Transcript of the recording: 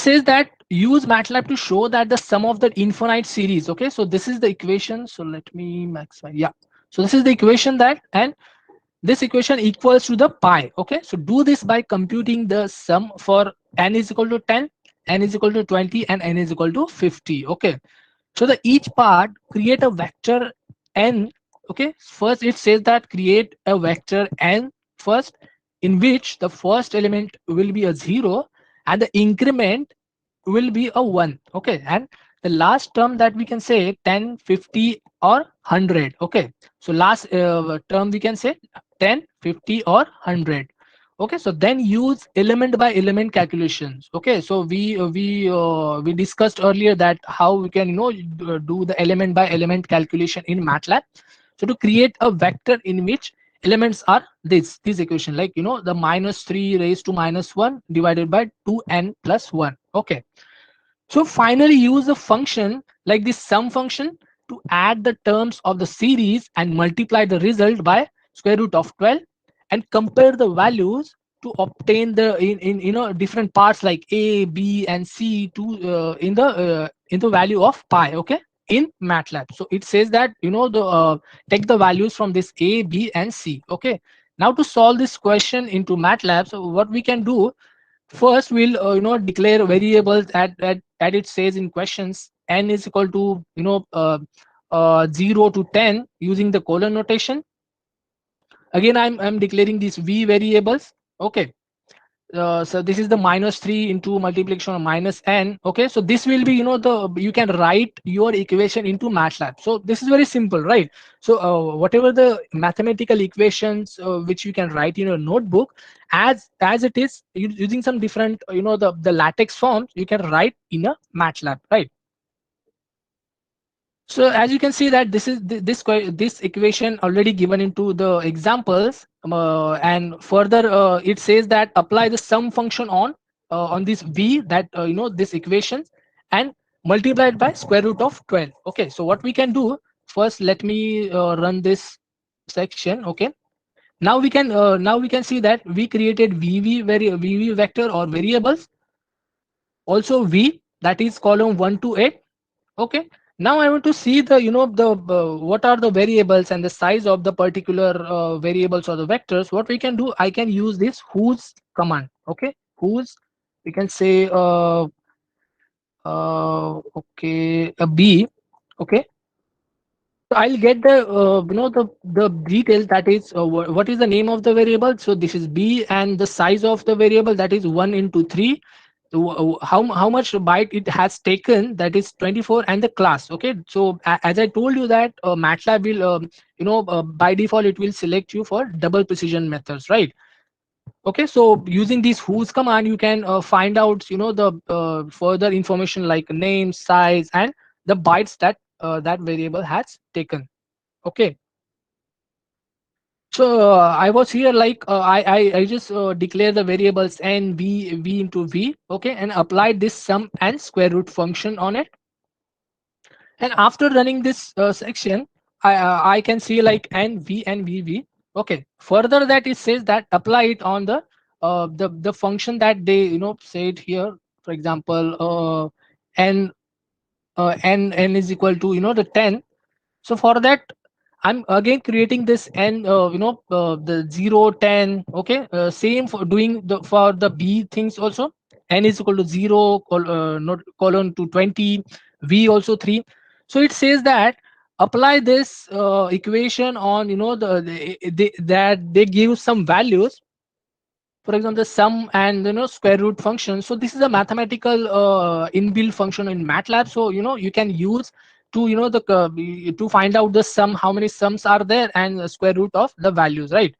says that use MATLAB to show that the sum of the infinite series. Okay, so this is the equation. So let me maximize. Yeah. So this is the equation that, and this equation equals to the pi. Okay, so do this by computing the sum for n is equal to 10, n is equal to 20, and n is equal to 50. Okay, so the each part create a vector n. Okay, first it says that create a vector n first, in which the first element will be a 0 and the increment will be a 1. Okay, and the last term that we can say 10, 50, or 100. Okay, so last term we can say 10, 50, or 100. Okay, so then use element by element calculations. Okay, so we discussed earlier that how we can do the element by element calculation in MATLAB. So to create a vector in which elements are this equation, like the -3 raised to -1 divided by 2n plus 1. Okay, so finally use a function like the sum function to add the terms of the series and multiply the result by square root of 12 and compare the values to obtain the in different parts like a, b, and c to in the value of pi. Okay, in MATLAB. So it says that the take the values from this a, b, and c. Okay, now to solve this question into MATLAB, so what we can do, first, we'll declare variables at it says in questions n is equal to 0 to 10 using the colon notation. Again, I'm declaring these v variables. Okay, so this is the -3 into multiplication of minus n. Okay, so this will be you can write your equation into MATLAB. So this is very simple, right? So whatever the mathematical equations which you can write in your notebook, as it is using some different the latex forms, you can write in a MATLAB, right? So as you can see that this is this equation already given into the examples, and further it says that apply the sum function on this v that this equation, and multiply it by square root of 12. Okay, so what we can do, first let me run this section. Okay, now we can see that we created vv vector or variables, also v that is column 1 to 8. Okay, now I want to see the the what are the variables and the size of the particular variables or the vectors. What we can do, I can use this whose command. Okay, whose, we can say okay, a b. Okay, so I'll get the the details, that is what is the name of the variable. So this is b, and the size of the variable, that is 1 into 3. So how much byte it has taken, that is 24, and the class. Okay, so as I told you that MATLAB will by default it will select you for double precision methods, right? Okay, so using this whose command you can find out the further information like name, size, and the bytes that that variable has taken. Okay, so I was here like I just declare the variables n, v into v. Okay, and applied this sum and square root function on it. And after running this section, I can see like n, v, and vv. Okay, further that it says that apply it on the function that they said here. For example, n n is equal to the 10. So for that, I'm again creating this n the 0, 10. Okay, same for doing the for the b things also. N is equal to 0 not colon to 20, v also 3. So it says that apply this equation on that they give some values, for example the sum and square root function. So this is a mathematical inbuilt function in MATLAB. So you can use to to find out the sum, how many sums are there, and the square root of the values, right?